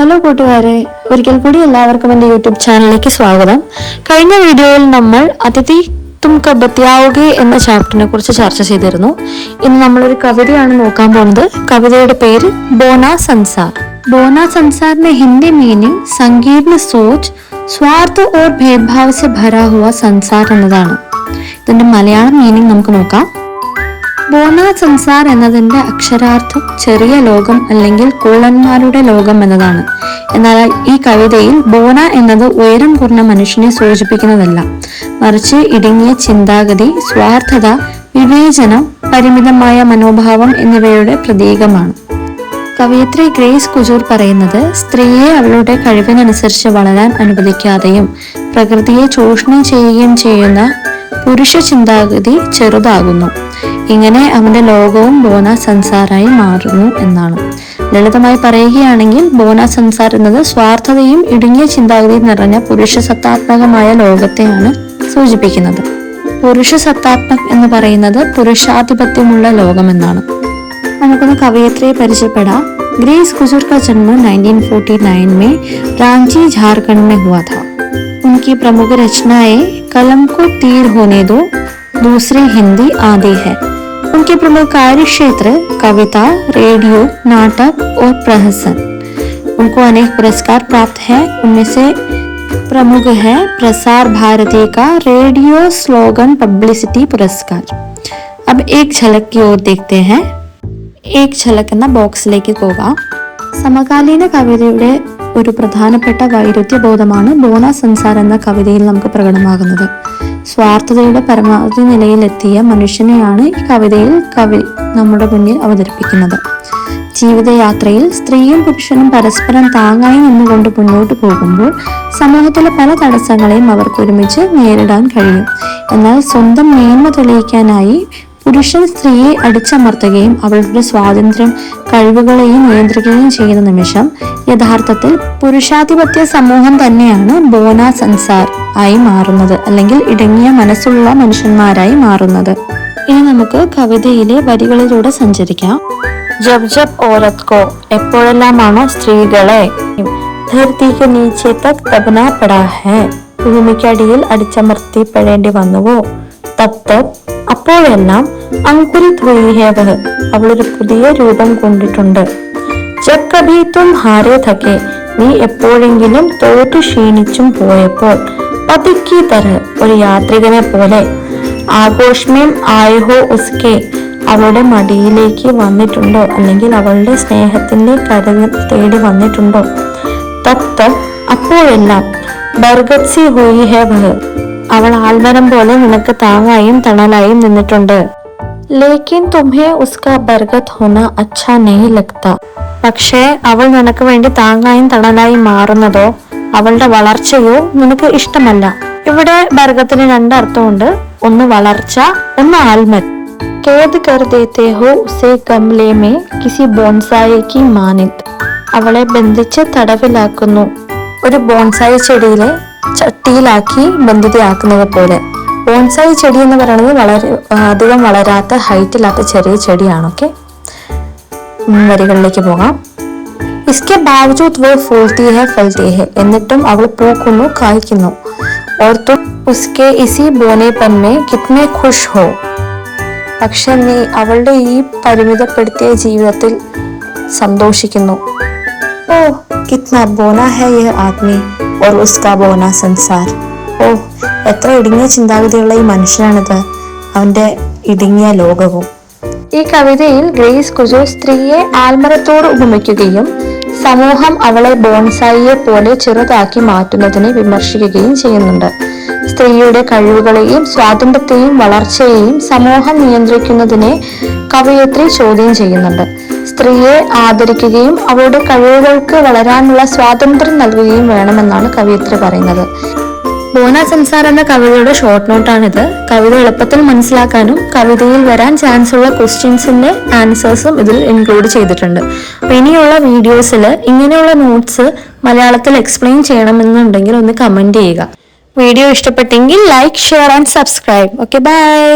Hello കൂട്ടുകാരെ, ഒരിക്കൽ കൂടി എല്ലാവർക്കും എൻ്റെ യൂട്യൂബ് ചാനലിലേക്ക് സ്വാഗതം. കഴിഞ്ഞ വീഡിയോയിൽ നമ്മൾ അതിഥി തും കബ് ബത്യാओगे എന്ന ചാപ്റ്ററിനെ കുറിച്ച് ചർച്ച ചെയ്തിരുന്നു. ഇന്ന് നമ്മളൊരു കവിതയാണ് നോക്കാൻ പോകുന്നത്. കവിതയുടെ പേര് ബോന संसार. बोना संसार में हिंदी मीनिंग संकीर्ण सोच, स्वार्थ और भेदभाव से भरा हुआ संसार എന്നതാണ്. ഇതിന്റെ മലയാളം മീനിങ് നമുക്ക് നോക്കാം. ബോന സംസാർ എന്നതിന്റെ അക്ഷരാർത്ഥം ചെറിയ ലോകം അല്ലെങ്കിൽ കൂളന്മാരുടെ ലോകം എന്നതാണ്. എന്നാൽ ഈ കവിതയിൽ ബോന എന്നത് ഉയരം കുറഞ്ഞ മനുഷ്യനെ സൂചിപ്പിക്കുന്നതല്ല, മറിച്ച് ഇടുങ്ങിയ ചിന്താഗതി, സ്വാർത്ഥത, വിവേചനം, പരിമിതമായ മനോഭാവം എന്നിവയുടെ പ്രതീകമാണ്. കവയിത്രി ഗ്രേസ് കുജൂർ പറയുന്നത്, സ്ത്രീയെ അവളുടെ കഴിവിനനുസരിച്ച് വളരാൻ അനുവദിക്കാതെയും പ്രകൃതിയെ ചൂഷണം ചെയ്യുകയും ചെയ്യുന്ന പുരുഷ ചിന്താഗതി ചെറുതാകുന്നു. ഇങ്ങനെ അവന്റെ ലോകവും ബോന സംസാറായി മാറുന്നു എന്നാണ്. ലളിതമായി പറയുകയാണെങ്കിൽ ബോന സംസാർ എന്നത് സ്വാർത്ഥതയും ഇടുങ്ങിയ ചിന്താഗതിയും നിറഞ്ഞ പുരുഷ സത്താത്മകമായ ലോകത്തെയാണ് സൂചിപ്പിക്കുന്നത്. പുരുഷ സത്താത്മക് എന്ന് പറയുന്നത് പുരുഷാധിപത്യമുള്ള ലോകം എന്നാണ്. നമുക്കൊന്ന് കവയിത്രിയെ പരിചയപ്പെടാം. ഗ്രേസ് कुजूर का जन्म 1949 में रांची झारखंड में हुआ था. उनकी प्रमुख रचनाएं कलम को तीर होने दो, दूसरी हिंदी आदि है. उनके प्रमुख कार्य क्षेत्र कविता, रेडियो, नाटक और प्रहसन. उनको अनेक पुरस्कार प्राप्त है. उनमें से प्रमुख है प्रसार भारती का रेडियो स्लोगन पब्लिसिटी पुरस्कार. अब एक झलक की ओर देखते हैं. ഏക് ഝലക് എന്ന ബോക്സിലേക്ക് പോകാം. സമകാലീന കവിതയുടെ ഒരു പ്രധാനപ്പെട്ട വൈരുദ്ധ്യബോധമാണ് ബോന സംസാർ എന്ന കവിതയിൽ നമുക്ക് പ്രകടമാകുന്നത്. സ്വാർത്ഥതയുടെ പരമാവധി നിലയിലെത്തിയ മനുഷ്യനെയാണ് ഈ കവിതയിൽ കവി നമ്മുടെ മുന്നിൽ അവതരിപ്പിക്കുന്നത്. ജീവിതയാത്രയിൽ സ്ത്രീയും പുരുഷനും പരസ്പരം താങ്ങായി നിന്നുകൊണ്ട് മുന്നോട്ട് പോകുമ്പോൾ സമൂഹത്തിലെ പല തടസ്സങ്ങളെയും അവർക്ക് ഒരുമിച്ച് നേരിടാൻ കഴിയും. എന്നാൽ സ്വന്തം മേന്മ തെളിയിക്കാനായി പുരുഷൻ സ്ത്രീയെ അടിച്ചമർത്തുകയും അവളുടെ സ്വാതന്ത്ര്യം, കഴിവുകളെയും നിയന്ത്രിക്കുകയും ചെയ്യുന്ന നിമിഷം യഥാർത്ഥത്തിൽ പുരുഷാധിപത്യ സമൂഹം തന്നെയാണ് ബോന സംസാർ ആയി മാറുന്നത്, അല്ലെങ്കിൽ ഇടുങ്ങിയ മനസ്സുള്ള മനുഷ്യന്മാരായി മാറുന്നത്. ഇനി നമുക്ക് കവിതയിലെ വരികളിലൂടെ സഞ്ചരിക്കാം. ജബ് ജബ് ഓരത് കോ, എപ്പോഴെല്ലാമാണോ സ്ത്രീകളെ ധർത്തിക്ക് നീച്ചെ തക് തബ്നാ പടാ ഹൈ, ഭൂമിക്കടിയിൽ അടിച്ചമർത്തിപ്പെടേണ്ടി വന്നുവോ, തബ് തബ് അപ്പോഴെല്ലാം അങ്കുരിത് ഹുയി ഹൈ വഹ്, അവളൊരു പുതിയ രൂപം കൊണ്ടിട്ടുണ്ട്. ജബ് കഭി തും ഹാരേ ഥകെ, നീ എപ്പോഴെങ്കിലും തോറ്റു ക്ഷീണിച്ചും പോയപ്പോൾ, പതിക്കി തരഹ്, ഒരു യാത്രികനെ പോലെ, ആഘോഷ്മേം ആയഹോ ഉസ്കെ, അവളുടെ മടിയിലേക്ക് വന്നിട്ടുണ്ടോ, അല്ലെങ്കിൽ അവളുടെ സ്നേഹത്തിന്റെ കരുതൽ തേടി വന്നിട്ടുണ്ടോ. തബ് തബ് അപ്പോഴെല്ലാം, ബർഗത് സി ഹുയി ഹൈ വഹ്, അവൾ ആൽമരം പോലെ നിനക്ക് താങ്ങായും തണലായും നിന്നിട്ടുണ്ട്. ലേക്കിൻ തുമ്ഹേ ഉസ്കാ ബർഗത് ഹോന അച്ഛാ നഹീ ലഗ്താ, പക്ഷേ അവൾ നിനക്ക് വേണ്ടി താങ്ങായും തണലായും മാറുന്നതോ അവളുടെ വളർച്ചയോ നിനക്ക് ഇഷ്ടമല്ല. ഇവിടെ ബർഗത്തിന് രണ്ടർത്ഥമുണ്ട്. ഒന്ന് വളർച്ച, ഒന്ന് ആൽമരം. കേദ് കർ ദേത്തെ ഹോ ഉസേ ഗംലേ മേ കിസി ബോൺസായി കി മാനിത്, അവളെ ബന്ധിച്ച് തടവിലാക്കുന്നു, ഒരു ബോൺസായി ചെടിയിലെ ചട്ടിയിലാക്കി ബന്ധിതയാക്കുന്നത് പോലെ. ബോൺസായി ചെടി എന്ന് പറയുന്നത് വളരെ അധികം വളരാത്ത, ഹൈറ്റില്ലാത്ത ചെറിയ ചെടിയാണ്. ഓക്കെ, വരികളിലേക്ക് പോകാം. ഇസ്കെ ബാവജൂദ് വോ ഫൂൽത്തി ഹൈ ഫൽത്തി ഹൈ, എന്നിട്ടും അവൾ പൂക്കുന്നു, കായ്ക്കുന്നു. ഓർ തും ഉസ്കെ ഇസി ബോനെപൻ മേ കിത്നെ ഖുഷ് ഹോ, പക്ഷെ നീ അവളുടെ ഈ പരിമിതപ്പെടുത്തിയ ജീവിതത്തിൽ സന്തോഷിക്കുന്നു. ഓ കിത്ന Boana high Yeh Aadmi or ഉസ്കാ Boana സംസാർ. ഓ, എത്ര ഇടുങ്ങിയ ചിന്താഗതിയുള്ള ഈ മനുഷ്യനാണിത്, അവന്റെ ഇടുങ്ങിയ ലോകവും. ഈ കവിതയിൽ ഗ്രേസ് കുജൂർ സ്ത്രീയെ ആൽമരത്തോട് ഉപമിക്കുകയും സമൂഹം അവളെ ബോൺസായിയെ പോലെ ചെറുതാക്കി മാറ്റുന്നതിനെ വിമർശിക്കുകയും ചെയ്യുന്നുണ്ട്. സ്ത്രീയുടെ കഴിവുകളെയും സ്വാതന്ത്ര്യത്തെയും വളർച്ചയെയും സമൂഹം നിയന്ത്രിക്കുന്നതിനെ കവയിത്രി ചോദ്യം ചെയ്യുന്നുണ്ട്. സ്ത്രീയെ ആദരിക്കുകയും അവളുടെ കഴിവുകൾക്ക് വളരാനുള്ള സ്വാതന്ത്ര്യം നൽകുകയും വേണമെന്നാണ് കവയിത്രി പറയുന്നത്. ബോന സംസാർ എന്ന കവിതയുടെ ഷോർട്ട് നോട്ടാണിത്. കവിത എളുപ്പത്തിൽ മനസ്സിലാക്കാനും കവിതയിൽ വരാൻ ചാൻസ് ഉള്ള ക്വസ്റ്റ്യൻസിന്റെ ആൻസേഴ്സും ഇതിൽ ഇൻക്ലൂഡ് ചെയ്തിട്ടുണ്ട്. അപ്പൊ ഇനിയുള്ള വീഡിയോസിൽ ഇങ്ങനെയുള്ള നോട്ട്സ് മലയാളത്തിൽ എക്സ്പ്ലെയിൻ ചെയ്യണമെന്നുണ്ടെങ്കിൽ ഒന്ന് കമന്റ് ചെയ്യുക. വീഡിയോ ഇഷ്ടപ്പെട്ടെങ്കിൽ like, share and subscribe. Okay, by.